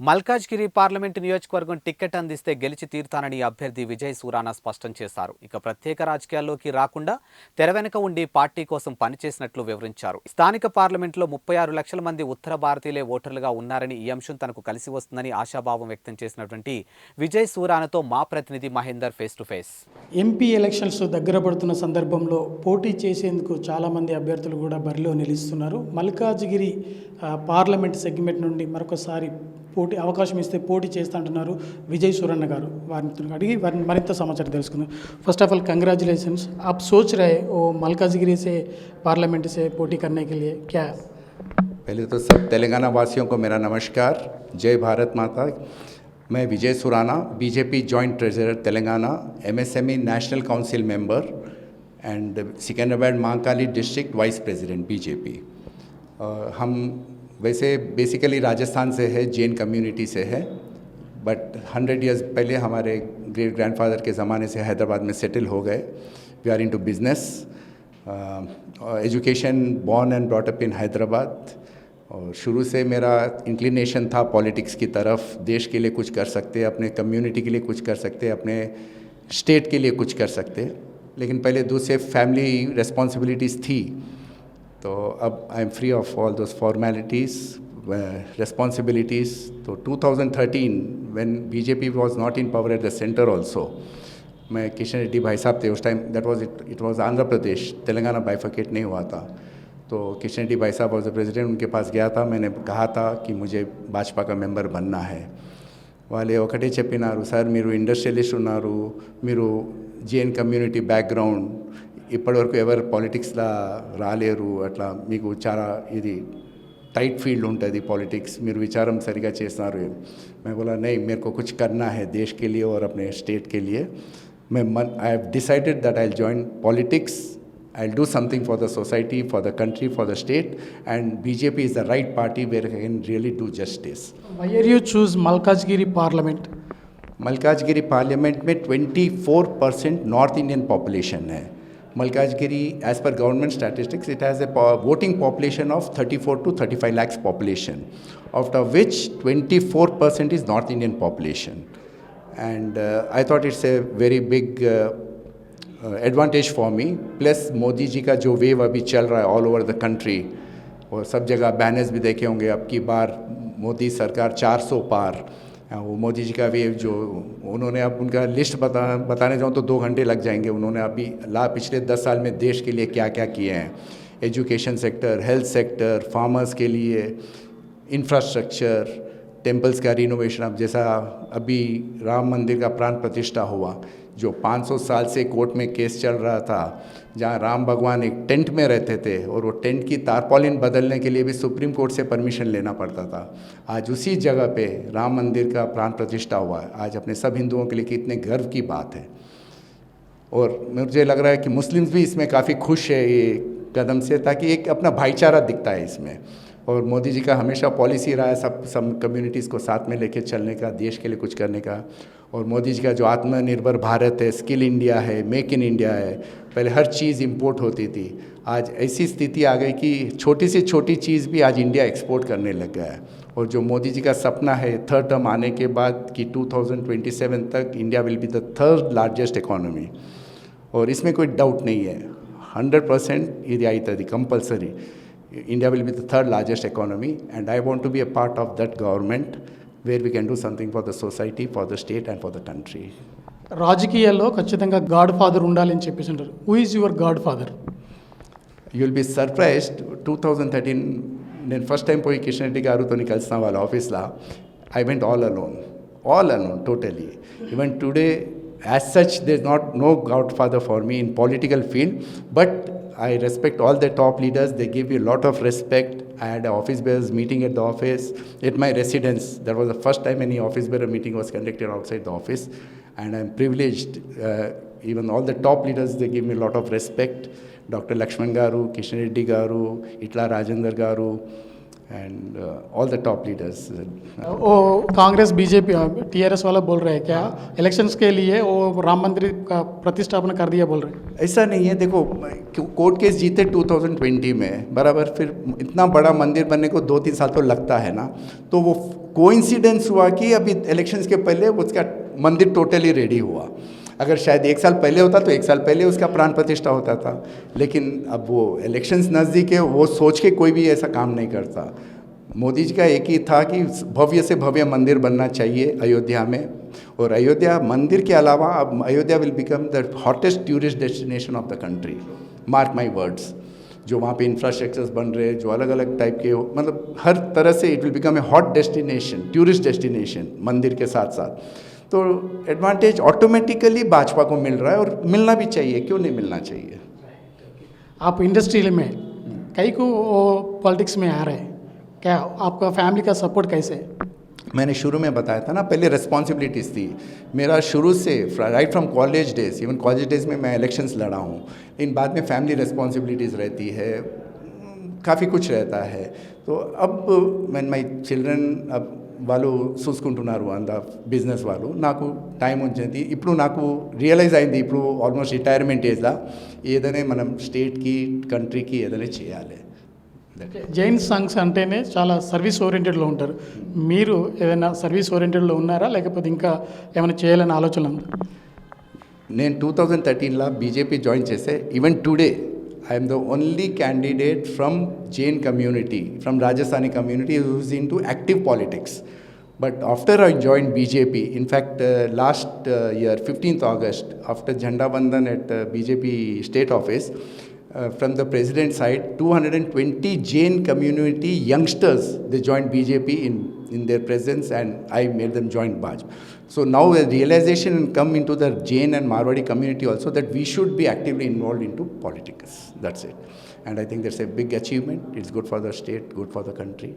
Malkajgiri parliament నియోజకవర్గం ticket అందిస్తే గెలిచి తీరుతానని అభ్యర్థి విజయ్ సూరానా స్పష్టం చేశారు. ఇక ప్రత్యేక రాజకీయాల్లోకి రాకుండా తెర వెనుక ఉండి పార్టీ కోసం పనిచేసినట్లు వివరించారు. స్థానిక పార్లమెంటులో 36 లక్షల మంది ఉత్తర భారతీయులే ఓటర్లుగా ఉన్నారని ఈ అంశం తనకు కలిసి వస్తుందని ఆశాభావం వ్యక్తం చేసినటువంటి విజయ్ సూరానాతో మా ప్రతినిధి Mahender face to face. MP elections దగ్గర పడుతున్న సందర్భంలో పోటీ చేసేందుకు చాలామంది అభ్యర్థులు కూడా బరిలో నిలుస్తున్నారు. మల్కాజ్గిరి పార్లమెంట్ సెగ్మెంట్ నుండి మరొకసారి అవకాశం ఇస్తే పోటీ చేస్తా అంటున్నారు విజయ్ సురన్న గారు. వారిని అడిగి వారిని మరింత సమాచారం తెలుసుకుందాం. फर्स्ट ऑफ ऑल कंग्रेचुलेशंस, आप सोच रहे हो मल्काजगिरी से पार्लियामेंट से पोटी करने के लिए क्या? पहले तो सब तेलंगाना वासियों को मेरा नमस्कार, जय भारत माता। मैं Vijay Surana, BJP joint treasurer Telangana, MSME national council member and Secunderabad Mahakali district vice president BJP. हम वैसे बेसिकली राजस्थान से है, जैन कम्युनिटी से है, बट 100 इयर्स पहले हमारे ग्रेट ग्रैंडफादर के ज़माने से हैदराबाद में सेटल हो गए। We are into business, education born and brought up in Hyderabad, और शुरू से मेरा इंक्लिनेशन था पॉलिटिक्स की तरफ। देश के लिए कुछ कर सकते, अपने कम्युनिटी के लिए कुछ कर सकते, अपने स्टेट के लिए कुछ कर सकते, लेकिन पहले दूसरे फैमिली रिस्पॉन्सिबिलिटीज़ थी। तो अब I am free of all those formalities responsibilities. तो 2013 when BJP was not in power at the centre also, मैं किशन रेड्डी भाई साहब थे उस time, that was it was Andhra Pradesh, Telangana bifurcate नहीं हुआ था। तो किशन रेड्डी भाई साहब वाज द प्रेसिडेंट, उनके पास गया था, मैंने कहा था कि मुझे भाजपा का मेंबर बनना है। వాళ్ళు ఒకటే చెప్పినారు, సార్ మీరు ఇండస్ట్రియలిస్ట్ ఉన్నారు, మీరు జేఎన్ కమ్యూనిటీ బ్యాక్గ్రౌండ్, ఇప్పటివరకు ఎవరు పాలిటిక్స్లో రాలేరు, అట్లా మీకు చాలా ఇది टाइट फील्ड ఉంటుంది पॉलिटिक्स, మీరు విచారం సరిగా చేస్తున్నారు। मैं बोला नहीं, मेरे को कुछ करना है देश के लिए और अपने स्टेट के लिए। I have decided that I will join politics, I will do something for the society, for the country, for the state, and BJP is the right party where I can really do justice. Why are you choose Malkajgiri parliament? Malkajgiri parliament में 24% north Indian population है। Malkajgiri, as per government statistics, it has a voting population of 34 to 35 lakhs population, out of which 24% is North Indian population. And I thought it's a very big advantage for me. Plus Modi जी का जो wave अभी चल रहा है all over the country, और सब जगह banners भी देखे होंगे, अब की बार मोदी सरकार 400 पार, वो मोदी जी का वेव जो उन्होंने, अब उनका लिस्ट बताने जाऊँ तो 2 घंटे लग जाएंगे। उन्होंने अभी पिछले 10 साल में देश के लिए क्या क्या किए हैं, education sector, health sector, farmers के लिए इंफ्रास्ट्रक्चर, टेम्पल्स का रिनोवेशन। अब जैसा अभी राम मंदिर का प्राण प्रतिष्ठा हुआ, जो 500 साल से कोर्ट में केस चल रहा था, जहाँ राम भगवान एक टेंट में रहते थे और वो टेंट की तारपॉलिन बदलने के लिए भी सुप्रीम कोर्ट से परमिशन लेना पड़ता था। आज उसी जगह पे राम मंदिर का प्राण प्रतिष्ठा हुआ है। आज अपने सब हिंदुओं के लिए कितने गर्व की बात है, और मुझे लग रहा है कि मुस्लिम्स भी इसमें काफ़ी खुश है ये कदम से, ताकि एक अपना भाईचारा दिखता है इसमें। और मोदी जी का हमेशा पॉलिसी रहा है सब कम्युनिटीज़ को साथ में लेके चलने का, देश के लिए कुछ करने का। और मोदी जी का जो आत्मनिर्भर भारत है, स्किल इंडिया है, मेक इन इंडिया है, पहले हर चीज़ इंपोर्ट होती थी, आज ऐसी स्थिति आ गई कि छोटी से छोटी चीज़ भी आज इंडिया एक्सपोर्ट करने लग गया है। और जो मोदी जी का सपना है थर्ड टर्म आने के बाद कि 2027 तक India will be the 3rd largest economy, और इसमें कोई डाउट नहीं है, 100% ये आई थी compulsory, India will be the 3rd largest economy, and I want to be a part of that government where we can do something for the society, for the state and for the country. రాజకీయాల్లో ఖచ్చితంగా God father ఉండాలని చెప్పేసి అంటారు. Who is your God father? You will be surprised, 2013 నేను first time పోయి కిషన్ రెడ్డి గారితో కలిసిన వాళ్ళ ఆఫీస్లో, I went all alone totally. Even today as such there is no godfather for me in political field, but I respect all the top leaders. They give me a lot of respect. I had an office bearers meeting at the office, at my residence. That was the first time any office bearer meeting was conducted outside the office, and I'm privileged. Even all the top leaders, they give me a lot of respect. Dr. Lakshman Garu, Kishan Reddy Garu, Itla Rajendra Garu, and all the top leaders. वो Congress BJP TRS वाला बोल रहे हैं क्या elections के लिए वो राम मंदिर का प्रतिष्ठापना कर दिया बोल रहे हैं? ऐसा नहीं है, देखो कोर्ट केस जीते 2020 में बराबर, फिर इतना बड़ा मंदिर बनने को 2-3 साल तो लगता है ना, तो वो कोइंसिडेंस हुआ कि अभी इलेक्शंस के पहले उसका मंदिर टोटली रेडी हुआ। अगर शायद 1 साल पहले होता तो 1 साल पहले उसका प्राण प्रतिष्ठा होता था, लेकिन अब वो इलेक्शंस नज़दीक है, वो सोच के कोई भी ऐसा काम नहीं करता। मोदी जी का एक ही था कि भव्य से भव्य मंदिर बनना चाहिए अयोध्या में, और अयोध्या मंदिर के अलावा अब Ayodhya will become the hottest tourist destination of the country, mark my words. जो वहाँ पे इंफ्रास्ट्रक्चर्स बन रहे हैं, जो अलग अलग टाइप के, मतलब हर तरह से it will become a hot destination, tourist destination मंदिर के साथ साथ। तो एडवांटेज ऑटोमेटिकली भाजपा को मिल रहा है और मिलना भी चाहिए, क्यों नहीं मिलना चाहिए। आप इंडस्ट्री में कई को पॉलिटिक्स में आ रहे हैं, क्या आपका फैमिली का सपोर्ट कैसे है? मैंने शुरू में बताया था ना, पहले रिस्पॉन्सिबिलिटीज़ थी मेरा शुरू से, right from college days, even college days में मैं इलेक्शंस लड़ा हूँ, लेकिन बाद में फैमिली रिस्पॉन्सिबिलिटीज़ रहती है, काफ़ी कुछ रहता है। तो अब मैन माई चिल्ड्रन अब వాళ్ళు చూసుకుంటున్నారు అంత బిజినెస్ వాళ్ళు, నాకు టైం ఉంచింది ఇప్పుడు, నాకు రియలైజ్ అయింది ఇప్పుడు ఆల్మోస్ట్ రిటైర్మెంట్ ఏజ్లా ఏదైనా మనం స్టేట్కి కంట్రీకి ఏదైనా చేయాలి. జైన్ సంఘ్స్ అంటేనే చాలా సర్వీస్ ఓరియంటెడ్లో ఉంటారు, మీరు ఏదైనా సర్వీస్ ఓరియంటెడ్లో ఉన్నారా లేకపోతే ఇంకా ఏమైనా చేయాలని ఆలోచన ఉందా? నేను 2013ला బీజేపీ జాయిన్ చేసే, even today I am the only candidate from Jain community, from Rajasthani community who is into active politics. But after I joined BJP, in fact last year 15th August, after Jhanda Bandhan at BJP state office, from the president side 220 Jain community youngsters, they joined BJP in their presence, and I made them join Bajp. So now a realization come into the Jain and Marwadi community also that we should be actively involved into politics. That's it. And I think that's a big achievement. It's good for the state, good for the country.